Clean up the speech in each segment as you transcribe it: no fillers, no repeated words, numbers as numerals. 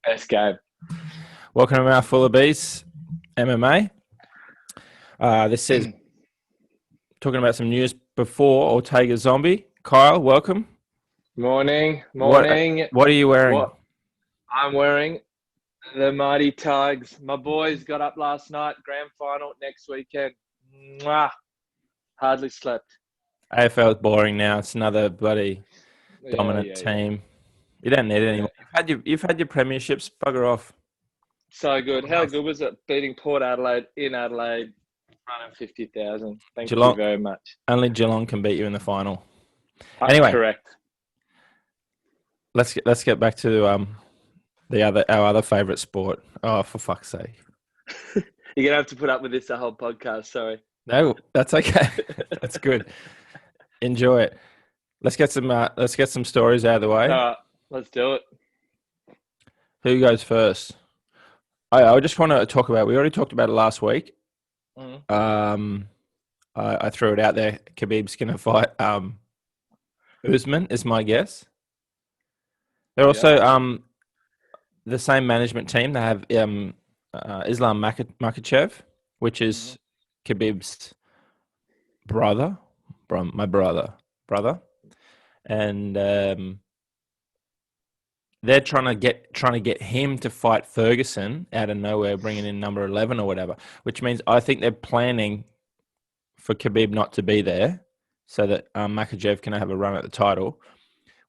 Best game. Welcome to Mouthful of Beast MMA. This is talking about some news before Ortega Zombie. Kyle, welcome. Morning, What morning. what are you wearing? What I'm wearing the Mighty Tigers. My boys got up last night. Grand final next weekend. Mwah. Hardly slept. AFL is boring now. It's another bloody Yeah, dominant yeah, yeah, team. You don't need it yeah. anymore. You've had your premierships. Bugger off. So good. Someone How else. good was it beating Port Adelaide in Adelaide, running 50,000? Thank you Geelong. very much. Only Geelong can beat you in the final. Anyway, Correct. let's get back to our other favourite sport. Oh, for fuck's sake! You're gonna have to put up with this the whole podcast. Sorry. No, that's okay. That's good. Enjoy it. Let's get some stories out of the All way. right, let's do it. Who goes first? I just want to talk about. We already talked about it last week. Mm. Um, I threw it out there. Khabib's going to fight Usman is my guess. They're Yeah. also the same management team. They have Islam Makhachev, which Mhm. is Khabib's brother, my brother, and they're trying to get him to fight Ferguson out of nowhere, bringing in number 11 or whatever. Which means I think they're planning for Khabib not to be there, so that Makhachev can have a run at the title.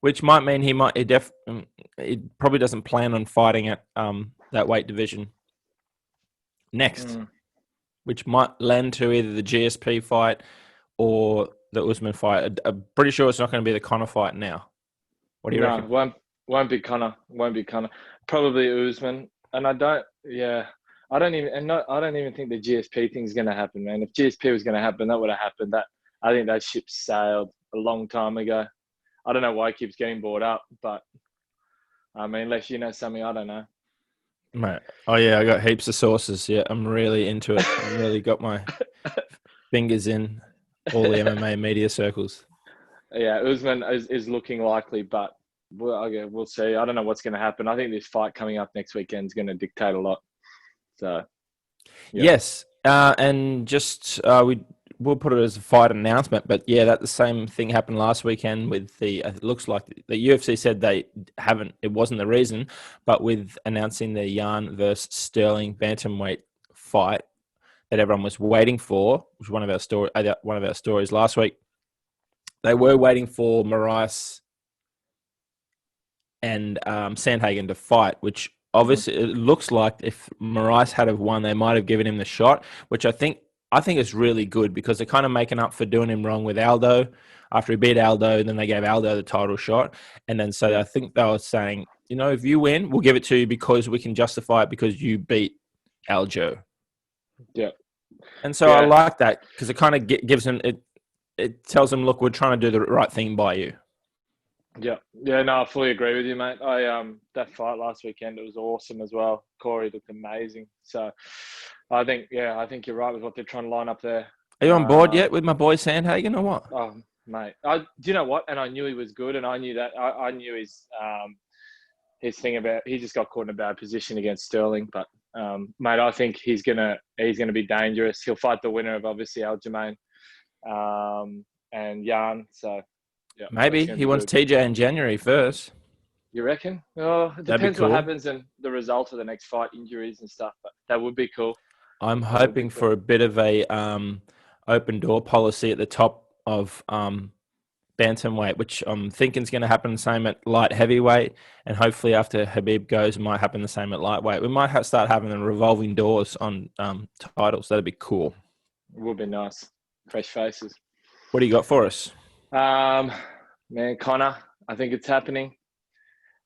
Which might mean he probably doesn't plan on fighting at that weight division next, Mm. which might lend to either the GSP fight or the Usman fight. I'm pretty sure it's not going to be the Conor fight now. What do you No, reckon? won't be Conor. Won't be Conor. Probably Usman. And I don't. Yeah, I don't even think the GSP thing is going to happen, man. If GSP was going to happen, that would have happened. I think that ship sailed a long time ago. I don't know why it keeps getting brought up, but I mean, unless you know something, I don't know. Mate. Oh yeah, I got heaps of sources. Yeah, I'm really into it. I really got my fingers in all the MMA media circles. Yeah, Usman is looking likely, but okay, we'll see. I don't know what's going to happen. I think this fight coming up next weekend is going to dictate a lot. So, yeah. Yes, and just we'll put it as a fight announcement. But yeah, that the same thing happened last weekend with the. It looks like the UFC said they haven't. It wasn't the reason, but with announcing the Jan versus Sterling bantamweight fight that everyone was waiting for, which was one of our stories last week. They were waiting for Moraes and Sandhagen to fight, which Mhm. obviously it looks like if Moraes had have won, they might have given him the shot, which I think is really good because they're kind of making up for doing him wrong with Aldo. After he beat Aldo, then they gave Aldo the title shot, and then so Yeah. I think they were saying, if you win, we'll give it to you because we can justify it because you beat Aljo. Yeah. And so I Yeah. like that because it kind of gives them it. It tells them, look, we're trying to do the right thing by you. Yeah. Yeah. No, I fully agree with you, mate. That fight last weekend, it was awesome as well. Corey looked amazing. So I think you're right with what they're trying to line up there. Are you on board Um, yet with my boy Sandhagen or what? oh, mate. Do you know what? And I knew he was good, and I knew that. I knew his thing about he just got caught in a bad position against Sterling. But mate, I think he's gonna be dangerous. He'll fight the winner of obviously Aljamain and Jan. So yeah, that's Maybe gonna he be wants good. TJ in January first. You reckon? Oh, it That'd be depends what cool. happens and the result of the next fight, injuries and stuff. But that would be cool. I'm That would be hoping cool. for a bit of a open door policy at the top of bantamweight, which I'm thinking is going to happen the same at light heavyweight, and hopefully after Khabib goes, it might happen the same at lightweight. We might start having the revolving doors on titles. That'd be cool. It would be nice. Fresh faces. What do you got for us? Um, man, Connor, I think it's happening.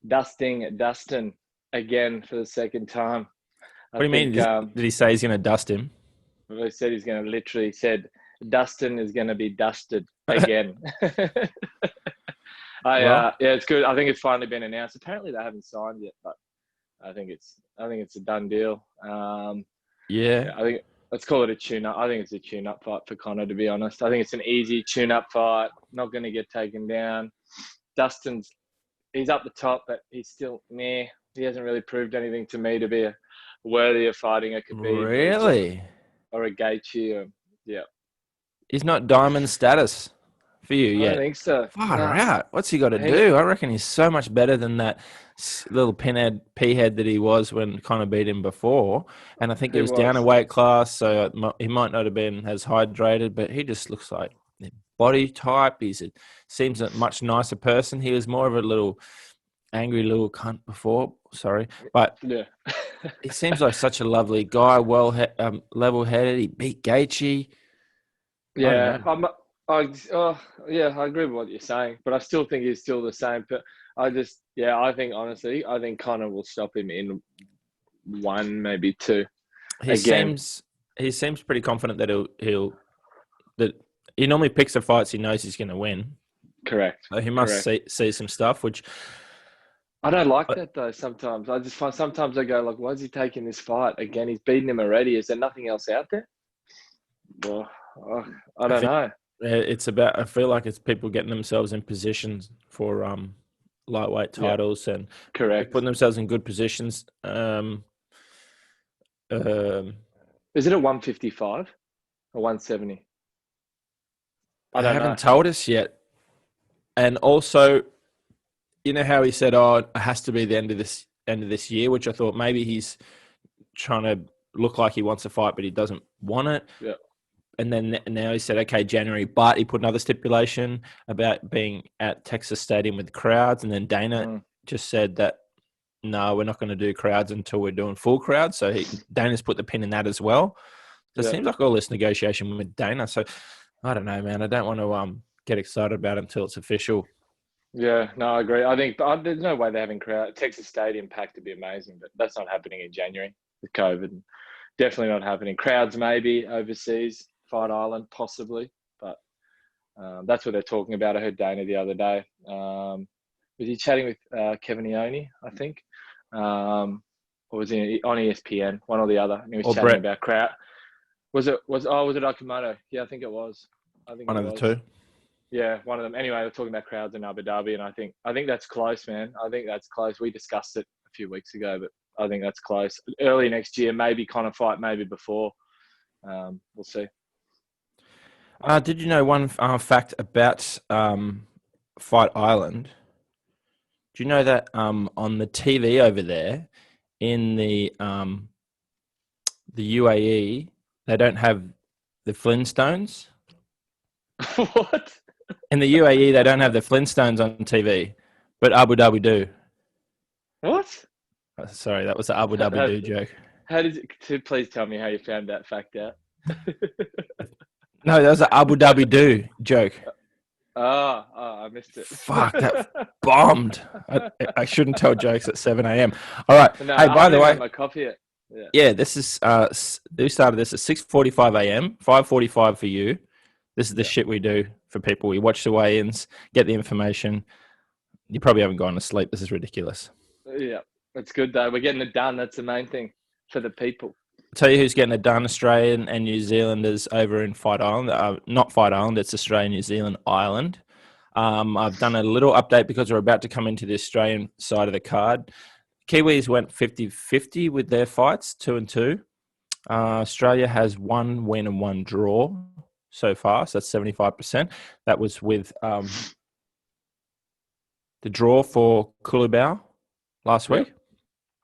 Dustin again for the second time. I What do you mean? think Did he say he's going to dust him? they said he's going to literally said Dustin is going to be dusted again. Well, Yeah, it's good. I think it's finally been announced. Apparently they haven't signed yet, but I think it's a done deal. yeah. Yeah, I think let's call it a tune-up. I think it's a tune-up fight for Conor, to be honest. I think it's an easy tune-up fight. Not going to get taken down. Dustin's he's up the top, but he's still meh. He hasn't really proved anything to me to be worthy of fighting a Khabib Really? or a Gaethje. Yeah, He's not diamond status for you I don't yet. think so. Far Nah, out. What's he got to he, do? I reckon he's so much better than that little pea head that he was when Conor beat him before. And I think he he was down a was. weight class, so he might not have been as hydrated, but he just looks like the body type. Seems a much nicer person. He was more of a little angry little cunt before. Sorry, but Yeah. he seems like such a lovely guy. Level-headed. He beat Gaethje. I don't Yeah, know. yeah, I agree with what you're saying, but I still think he's still the same. But I think honestly, I think Connor will stop him in one, maybe two. He Again, seems he seems pretty confident that that he normally picks the fights he knows he's going to win. correct, So he must correct. see some stuff, which I don't like that though. Sometimes I just find sometimes I go like, why is he taking this fight again? He's beaten him already. Is there nothing else out there? Well, I I don't think know. it's about. I feel like it's people getting themselves in positions for lightweight Yeah, titles and correct. putting themselves in good positions. Um, Is it a 155 or 170? I they don't know. haven't told us yet, and also, you know how he said, "Oh, it has to be the end of this year," which I thought maybe he's trying to look like he wants to fight, but he doesn't want it. Yeah. And then now he said, okay, January, but he put another stipulation about being at Texas Stadium with crowds. And then Dana Mm, just said that, no, we're not going to do crowds until we're doing full crowds. So Dana's put the pin in that as well. So it yeah. seems like all this negotiation with Dana. So I don't know, man. I don't want to get excited about it until it's official. Yeah, no, I agree. I think there's no way they're having crowd. Texas Stadium packed to be amazing, but that's not happening in January with COVID. Definitely not happening. Crowds maybe overseas, Fight Island possibly, but that's what they're talking about. I heard Dana the other day. Was he chatting with Kevin Ione, I think, or was he on ESPN, one or the other? And he was Or chatting Brett, about crowd. Was it Akamoto? Yeah, I think it was. I think one it of the was. two. Yeah, one of them. Anyway, we're talking about crowds in Abu Dhabi, and I think that's close, man. I think that's close. We discussed it a few weeks ago, but I think that's close. Early next year, maybe kind of fight, maybe before. We'll see. Did you know one fact about Fight Island? Do you know that on the TV over there in the UAE they don't have the Flintstones? What? In the UAE they don't have the Flintstones on TV, but Abu Dhabi do. What? Sorry, that was the Abu How, Dhabi how, do joke. how did you, please tell me how you found that fact out? No, that was the Abu Dhabi do joke. I missed it. Fuck, that bombed. I shouldn't tell jokes at 7 a.m. All right. No, Hey, I by haven't the even had way, my coffee yet. Yeah. yeah, this is we started this at 6:45 a.m., 5:45 for you. This is the Yeah. shit we do for people. We watch the weigh-ins, get the information. You probably haven't gone to sleep. This is ridiculous. Yeah. It's good though. We're getting it done. That's the main thing for the people. I'll tell you who's getting it done: Australian and New Zealanders over in Fight Island. Not Fight Island. It's Australia, New Zealand Island. I've done a little update because we're about to come into the Australian side of the card. Kiwis went 50-50 with their fights, 2-2. Australia has 1 win and 1 draw so far, so that's 75%. That was with the draw for Kulibao last week.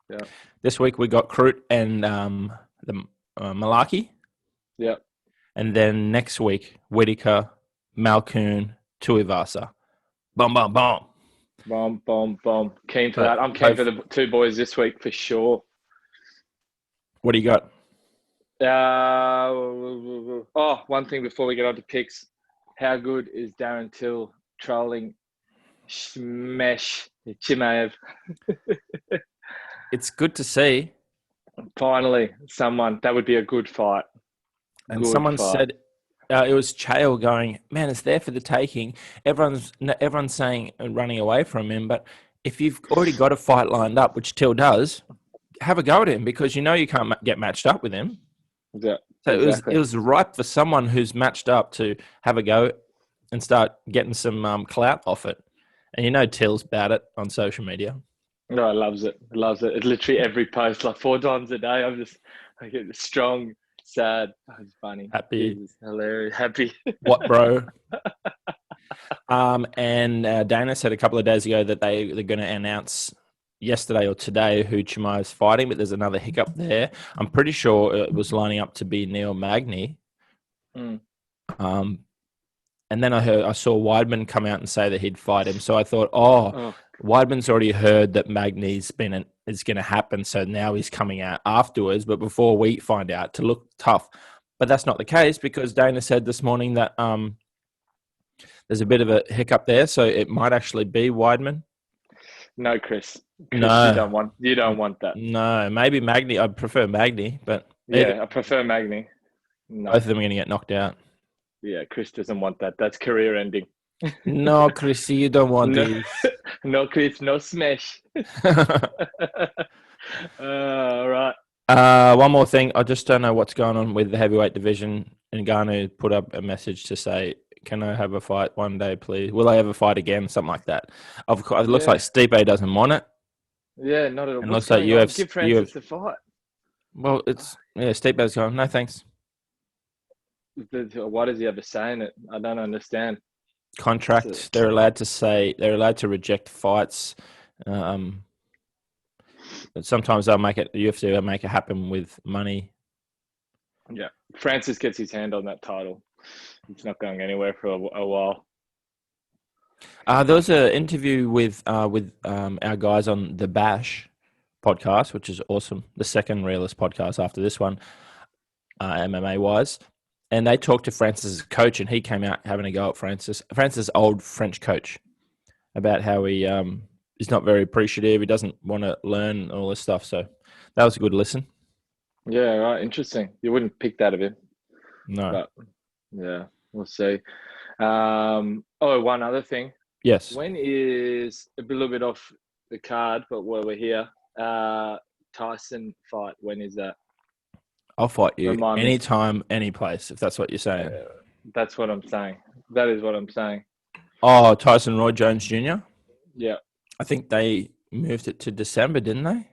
Yeah. This week we got Kroot and the Malaki. Yeah. And then next week, Whitaker, Malkoon, Tuivasa. Boom, boom, boom. Bomb, bomb, bomb. Keen for But that. I'm keen for the two boys this week for sure. what do you got? One thing before we get on to picks. How good is Darren Till trolling Chimaev? It's good to see. Finally, someone. That would be a good fight. And Good someone fight. said it was Chael going, man, it's there for the taking. Everyone's saying and running away from him. But if you've already got a fight lined up, which Till does, have a go at him because you know you can't get matched up with him. Yeah, So exactly. it was ripe for someone who's matched up to have a go and start getting some clout off it. And you know Till's about it on social media. No, I loves it. Loves it. It's literally every post, like 4 times a day. I get strong, sad. Oh, it's funny. Happy. Jesus, hilarious. Happy. What, bro? And Dana said a couple of days ago that they're going to announce yesterday or today who Chimaev's fighting, but there's another hiccup there. I'm pretty sure it was lining up to be Neil Magny. Mm. And then I saw Weidman come out and say that he'd fight him. So I thought, Weidman's already heard that Magny's is going to happen. So now he's coming out afterwards, but before we find out, to look tough. But that's not the case, because Dana said this morning that there's a bit of a hiccup there. So it might actually be Weidman. No, Chris. No, you don't want that. No, maybe Magny. I prefer Magny, but yeah, I prefer Magny. No. Both of them are going to get knocked out. Yeah, Chris doesn't want that. That's career ending. No, Chrissy, you don't want no, this. No, Chris, no smash. All right. One more thing. I just don't know what's going on with the heavyweight division. And Ngannou put up a message to say, can I have a fight one day, please? Will I ever fight again? Something like that. Of course, it looks like Stipe doesn't want it. Yeah, not at all. It looks like UFC. Give Francis the fight. Well, Stipe's going, no, thanks. Why does he have a say in it? I don't understand. Contract. They're allowed to reject fights. Sometimes they'll make it. The UFC will make it happen with money. Yeah, Francis gets his hand on that title. It's not going anywhere for a while. There was an interview with our guys on the Bash podcast, which is awesome. The second realist podcast after this one, MMA wise. And they talked to Francis's coach, and he came out having a go at Francis' old French coach, about how he is not very appreciative. He doesn't want to learn all this stuff. So that was a good listen. Yeah, right. Interesting. You wouldn't pick that of him. No. But, yeah, we'll see. One other thing. Yes. When is a little bit off the card, but while we're here, Tyson fight, when is that? I'll fight you anytime, any place, if that's what you're saying. That's what I'm saying. That is what I'm saying. Oh, Tyson Roy Jones Jr.? Yeah. I think they moved it to December, didn't they?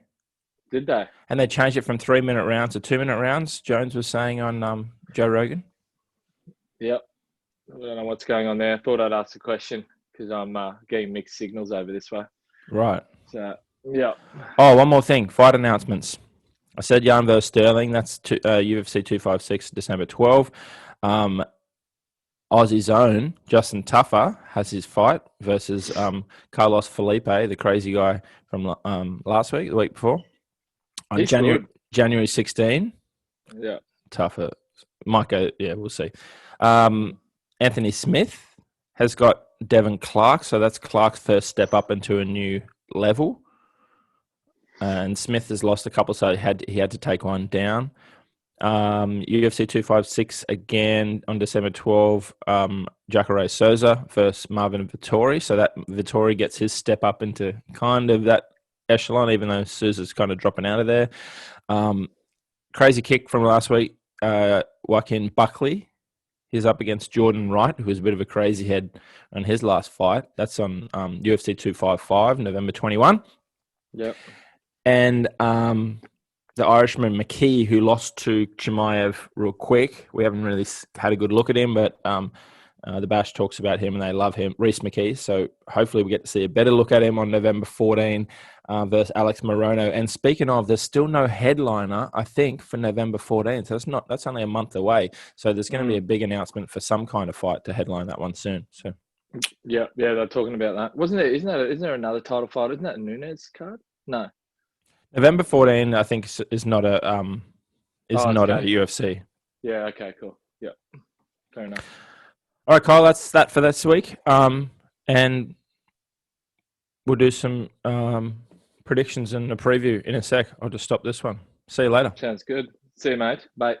Did they? And they changed it from 3-minute rounds to 2-minute rounds, Jones was saying on Joe Rogan. Yep. I don't know what's going on there. I thought I'd ask a question because I'm getting mixed signals over this way. Right. So, yeah. Oh, one more thing. Fight announcements. I said Jan versus Sterling. That's UFC 256, December 12. Aussie's own Justin Tuffer has his fight versus Carlos Felipe, the crazy guy from last week, the week before. On January 16. Yeah. Tuffer might go. Yeah, we'll see. Anthony Smith has got Devin Clark, so that's Clark's first step up into a new level. And Smith has lost a couple, so he had to take one down. UFC 256 again on December 12. Jacare Souza versus Marvin Vettori. So that Vettori gets his step up into kind of that echelon, even though Souza's kind of dropping out of there. Crazy kick from last week. Joaquin Buckley. He's up against Jordan Wright, who was a bit of a crazy head on his last fight. That's on UFC 255, November 21. Yep. And the Irishman McKee, who lost to Chimaev real quick. We haven't really had a good look at him, but the Bash talks about him and they love him, Reese McKee. So hopefully we get to see a better look at him on November 14 versus Alex Morono. And speaking of, there's still no headliner, I think, for November 14. So that's only a month away. So there's going to be a big announcement for some kind of fight to headline that one soon. So yeah, they're talking about that. Isn't there another title fight? Isn't that a Nunes card? No. November 14, I think, is not a UFC. Yeah. Okay. Cool. Yeah. Fair enough. All right, Kyle. That's that for this week. And we'll do some predictions and a preview in a sec. I'll just stop this one. See you later. Sounds good. See you, mate. Bye.